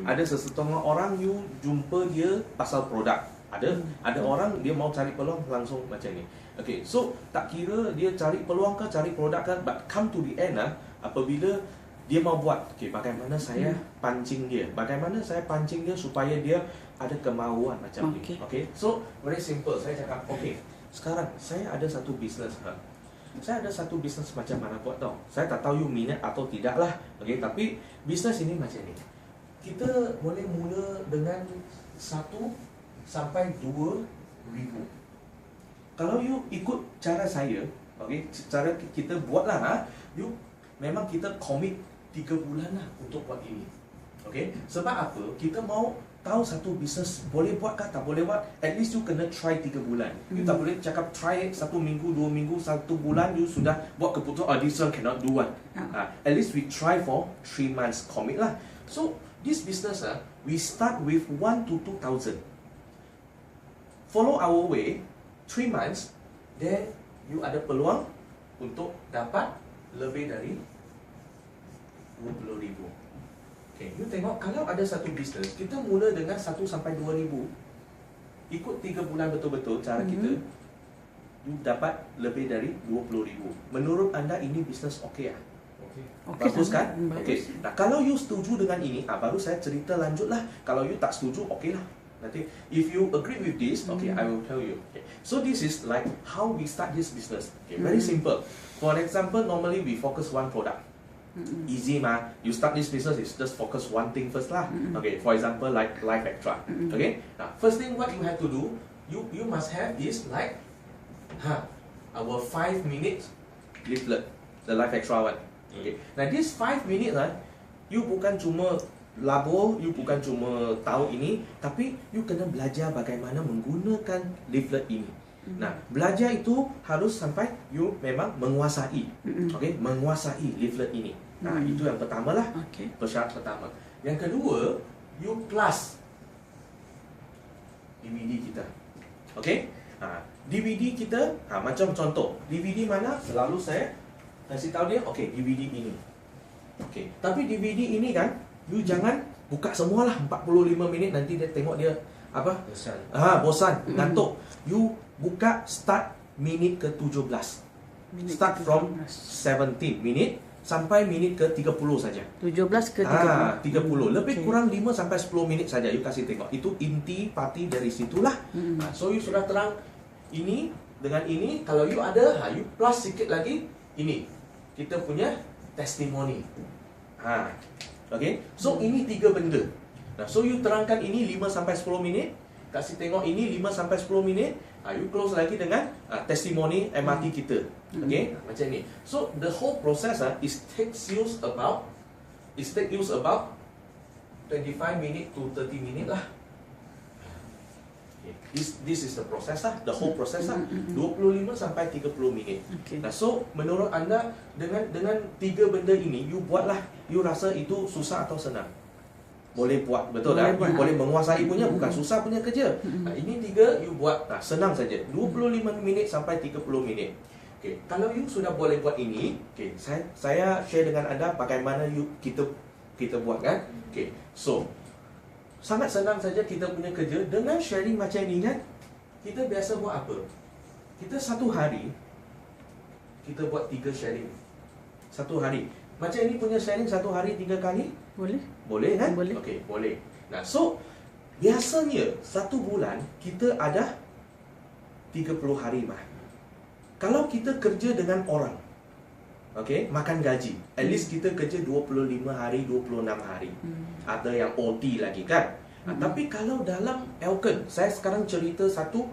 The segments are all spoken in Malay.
Ada sesetengah orang you jumpa dia pasal produk. Ada orang dia mau cari peluang langsung macam ni. Okay, so tak kira dia cari peluang ke cari produk ke, but come to the end apabila dia mau buat, okay, bagaimana saya pancing dia, bagaimana saya pancing dia supaya dia ada kemauan macam ni. Okay, so very simple. Saya cakap, okay, sekarang saya ada satu bisnes. Saya ada satu bisnes macam mana buat tau. Saya tak tahu you minat atau tidak lah. Okay, tapi bisnes ini macam ni. Kita boleh mula dengan 1 sampai 2 ribu. Kalau you ikut cara saya, okay, cara kita buatlah, you memang kita commit 3 bulan lah untuk buat ini. Okay, sebab apa? Kita mau tahu satu bisnes boleh buat ke tak boleh buat. At least you kena try 3 bulan. You tak boleh cakap try 1 minggu, 2 minggu, 1 bulan you sudah buat keputusan, oh this one cannot do one. At least we try for 3 months, commit lah. So this business we start with 1 to 2,000. Follow our way 3 months, then you ada peluang untuk dapat lebih dari 20,000. Okay, you tengok kalau ada satu bisnes, kita mula dengan 1 sampai 2,000. Ikut 3 bulan betul-betul cara kita, you dapat lebih dari 20,000. Menurut anda ini bisnes okey ah? Okay, bagus kan? Okay. Nah, kalau you setuju dengan ini, baru saya cerita lanjutlah. Kalau you tak setuju, okey lah. Nanti, if you agree with this, okay, I will tell you. Okay. So this is like how we start this business. Okay, very simple. For example, normally we focus one product. Easy ma. You start this business is just focus one thing first lah. Okay. For example, like Life Extra. Okay. Now, first thing what you have to do, you must have is like, our 5 minutes leaflet, the Life Extra one. Okay. Now this 5 minutes you bukan cuma labur, you bukan cuma tahu ini, tapi you kena belajar bagaimana menggunakan leaflet ini. Nah, belajar itu harus sampai you memang menguasai. Okay, menguasai leaflet ini. Nah, itu yang pertama lah. Persyarat pertama. Yang kedua, you class DVD kita. Okay? DVD kita, macam contoh, DVD mana selalu saya kasih tahu dia, okay, DVD ini. Okay, tapi DVD ini kan, you jangan buka semualah 45 minit, nanti dia tengok dia apa? Bosan. Bosan, ngantuk. You buka start minit ke 17. Start from 17 minit sampai minit ke 30 saja. 17 ke 30. 30. Lebih kurang 5 sampai 10 minit saja you kasih tengok. Itu inti parti dari situlah. So you sudah terang ini dengan ini, kalau you ada, you plus sikit lagi ini. Kita punya testimoni. Okay. So ini 3 benda. Nah, so you terangkan ini 5 sampai 10 minit, kasih tengok ini 5 sampai 10 minit, you close lagi dengan testimoni MRT kita. Okay, macam ni. So the whole process takes you about 25 minit to 30 minit lah. Okay. This is the process lah, the whole process lah. 25 sampai 30 minit. Nah, so menurut anda dengan 3 benda ini you buatlah, you rasa itu susah atau senang? Boleh buat, betul kan? You boleh menguasai punya, bukan susah punya kerja. Nah, ini 3 you buat, senang saja. 25 minit sampai 30 minit. Okay. Kalau you sudah boleh buat ini, okay, saya share dengan anda bagaimana kita buat kan? Okay. So sangat senang saja kita punya kerja dengan sharing macam ni kan. Kita biasa buat apa? Kita satu hari kita buat 3 sharing. Satu hari. Macam ini punya sharing satu hari 3 kali? Boleh. Boleh kan? Boleh. Okey, boleh. Nah, so biasanya satu bulan kita ada 30 hari mah. Kalau kita kerja dengan orang, okey, makan gaji, at least kita kerja 25 hari, 26 hari. Ada yang OT lagi kan? Tapi kalau dalam Elkon, saya sekarang cerita satu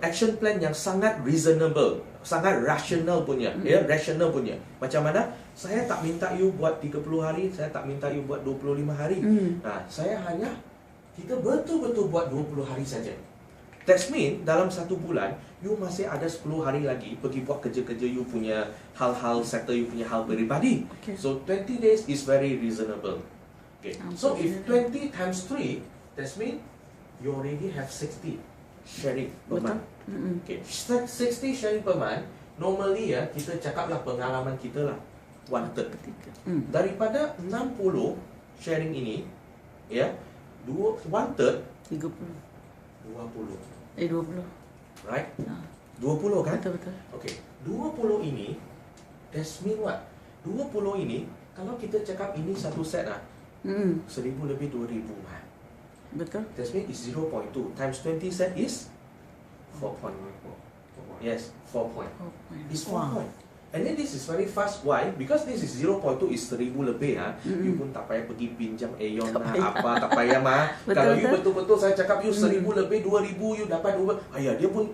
action plan yang sangat reasonable, sangat rational punya, rational punya. Macam mana? Saya tak minta you buat 30 hari, saya tak minta you buat 25 hari. Saya hanya kita betul-betul buat 20 hari saja. That means dalam satu bulan you masih ada 10 hari lagi pergi buat kerja-kerja you punya hal-hal, settle you punya hal peribadi. So 20 days is very reasonable. Okay. So if 20 times 3, that means you already have 60 sharing per month. Okay. 60 sharing per month, normally kita cakaplah pengalaman kita lah 1/3. Daripada 60 sharing ini, ya, one third 30. 20. 20. Right? Ha. 20 kan? Betul. Okay, 20 ini, that's mean what? 20 ini, kalau kita cakap ini satu set 1,000 lebih 2,000 lah. Betul. That's mean is 0.2 times 20 set is 4 point. Yes, 4 point. It's 4 point. And then this is very fast. Why? Because this is 0.2 is 1,000 lebih you pun tak payah pergi pinjam Aeon Tak lah, payah. apa, tak payah mah. Betul, Kalau you betul. betul-betul saya cakap you 1,000 lebih, 2,000 you dapat ayah dia pun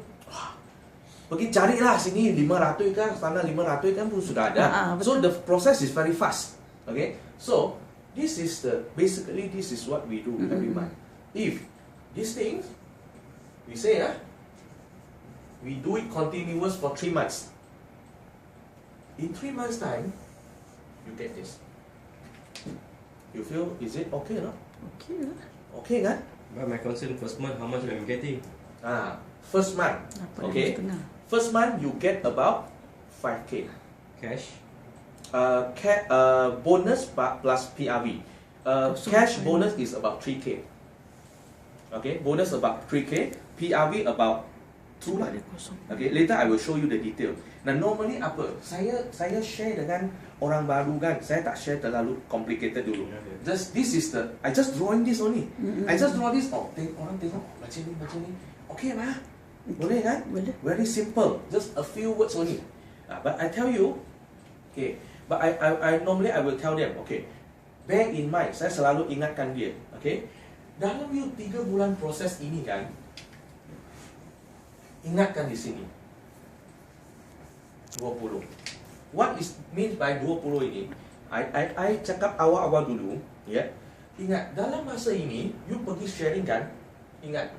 pergi carilah sini 500 kan, sana 500 kan pun sudah ada. So the process is very fast. Okay? So this is basically this is what we do every month. If these things we say we do it continuous for 3 months. In 3 months time, you get this. You feel, is it okay no? Okey lah. Okay kan? But my concern first month, how much I'm getting? First month. Dapat Okay. 5,5. First month you get about 5K. Cash? Bonus plus PRV. Cash bonus is about 3K. Okay, bonus about 3K. PRV about 2 lah. Dia kosong. Okay, later I will show you the detail. Nah, normally apa? Saya share dengan orang baru kan. Saya tak share terlalu complicated dulu. This is I just drawing this only. I just draw this. Orang tengok macam ni. Okay mah? Boleh kan? Boleh. Very simple. Just a few words only. But I tell you, okay. But I normally I will tell them, okay. Bear in mind, saya selalu ingatkan dia, okay. Dalam you 3 bulan proses ini kan, ingatkan di sini 20. What is means by 20 ini? I cakap awal-awal dulu, ya. Ingat, dalam masa ini you pergi sharing kan? Ingat,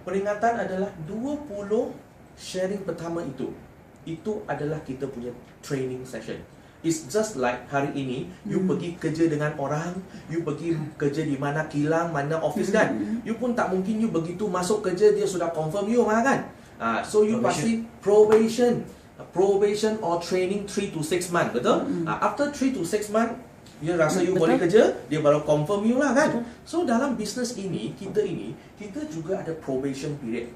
peringatan adalah 20 sharing pertama itu. Itu adalah kita punya training session. It's just like hari ini you pergi kerja dengan orang, you pergi kerja di mana kilang, mana office kan. You pun tak mungkin you begitu masuk kerja dia sudah confirm you mah kan. So you pasti probation or training 3 to 6 months, betul? After 3 to 6 months dia rasa you boleh kerja, dia baru confirm you lah kan. So dalam bisnes ini, kita juga ada probation period.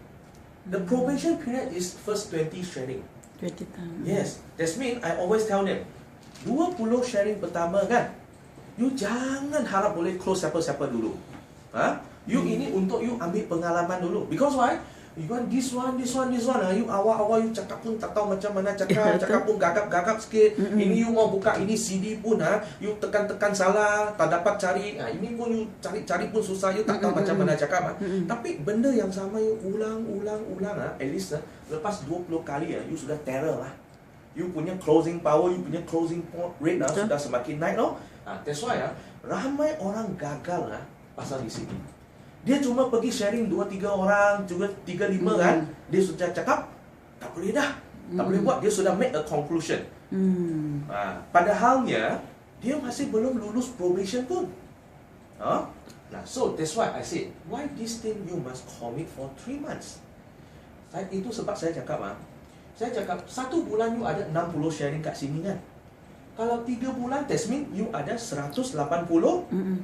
The probation period is first 20 sharing. 20 tahun. Yes, that's mean I always tell them 20 sharing pertama kan, you jangan harap boleh close siapa-siapa dulu. You ini untuk you ambil pengalaman dulu. Because why? You want this one. You awal-awal you cakap pun tak tahu macam mana cakap, cakap pun gagap-gagap sikit. Ini you mau buka ini CD pun you tekan-tekan salah, tak dapat cari. Ini pun you cari pun susah, you tak tahu macam mana cakap. Tapi benda yang sama you ulang, at least lepas 20 kali you sudah terror lah. You punya closing power, you punya closing rate sudah semakin naik loh. That's why ramai orang gagal pasal di sini. Dia cuma pergi sharing 2-3 orang, juga 3-5 kan. Dia sudah cakap, tak boleh dah. Tak boleh buat, dia sudah make a conclusion. Padahalnya, dia masih belum lulus probation pun. So that's why I said, why this thing you must commit for 3 months. Itu sebab saya cakap 1 bulan you ada 60 sharing kat sini kan. Kalau 3 bulan, that mean you ada 180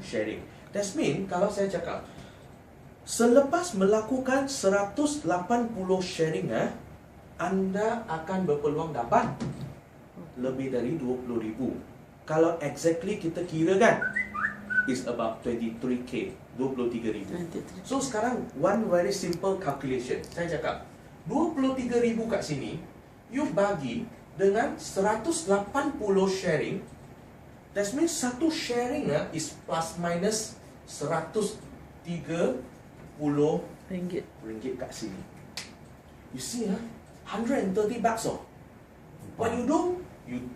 sharing. That mean, kalau saya cakap, selepas melakukan 180 sharing anda akan berpeluang dapat lebih dari 20,000. Kalau exactly kita kira kan, is about 23K, 23,000. So sekarang one very simple calculation. Saya cakap 23,000 kat sini, you bagi dengan 180 sharing. That means satu sharing is plus minus 130 ringgit kat sini. You see 130 bucks What you do? You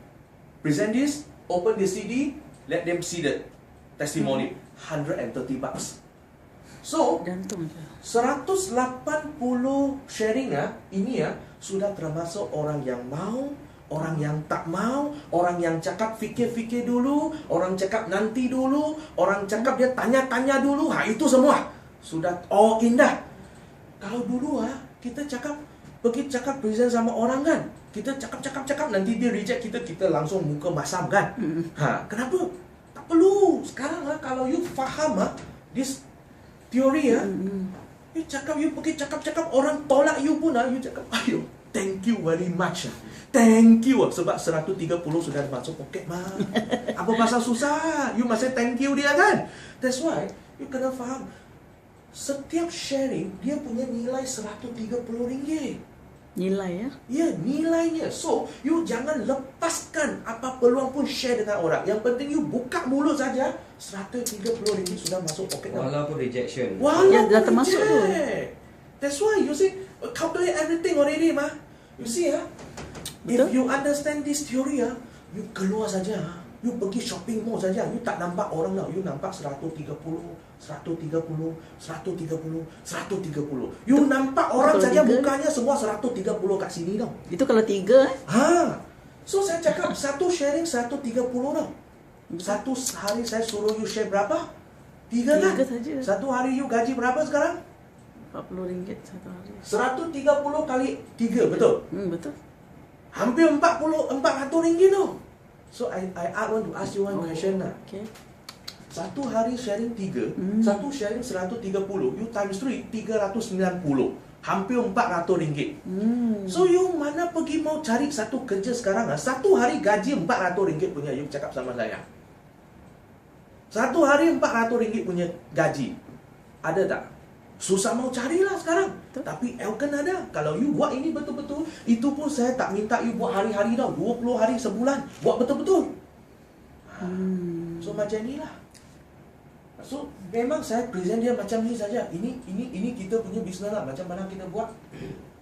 present this, open the CD, let them see the testimony. 130 bucks. So, Gantung je. 180 sharing ini sudah termasuk orang yang mau, orang yang tak mau, orang yang cakap fikir-fikir dulu, orang cakap nanti dulu, orang cakap dia tanya-tanya dulu. Itu semua sudah all in dah. Kalau dulu kita pergi cakap present sama orang kan, kita cakap nanti dia reject kita langsung muka masam kan. Kenapa? Tak perlu. Sekarang kalau you faham This teori ya. You cakap, you pergi cakap-cakap, orang tolak you pun you cakap, ayo, thank you very much. Thank you. Sebab 130 sudah masuk poket mah. Apa pasal susah? You masih thank you dia kan? That's why you kena faham. Setiap sharing dia punya nilai RM130. Nilai ya. Ya, nilainya. So, you jangan lepaskan apa peluang pun share dengan orang. Yang penting you buka mulut saja, RM130 sudah masuk poket. Walaupun rejection. Ya, dah termasuk tu. That's why you see, calculate everything already mah. You see ya, if Betul. you understand this theory ya, you keluar saja. You pergi shopping mall saja, you tak nampak orang tau. You nampak 130, 130, 130, 130. You nampak orang kalau saja tiga, mukanya semua 130 kat sini tau. Itu kalau 3 Ha. So saya cakap satu sharing 130 tau. Satu hari saya suruh you share berapa? 3 kan? 3 saja. Satu hari you gaji berapa sekarang? RM40 satu hari. 130 kali 3, betul? Betul. Hampir 400 ringgit tu. So I want to ask you one question lah. Okay. Satu hari sharing 3, satu sharing 130, you times 3, 390. Hampir 400 ringgit. So you mana pergi mau cari satu kerja sekarang ah? Satu hari gaji 400 ringgit punya, you cakap sama saya. Satu hari 400 ringgit punya gaji. Ada tak? Susah mau carilah sekarang. Betul. Tapi Elkan ada. Kalau you buat ini betul-betul, itu pun saya tak minta you buat hari-hari tau. 20 hari sebulan. Buat betul-betul. So macam inilah. So memang saya present dia macam ni saja. Ini kita punya bisnes lah. Macam mana kita buat.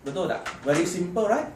Betul tak? Very simple, right?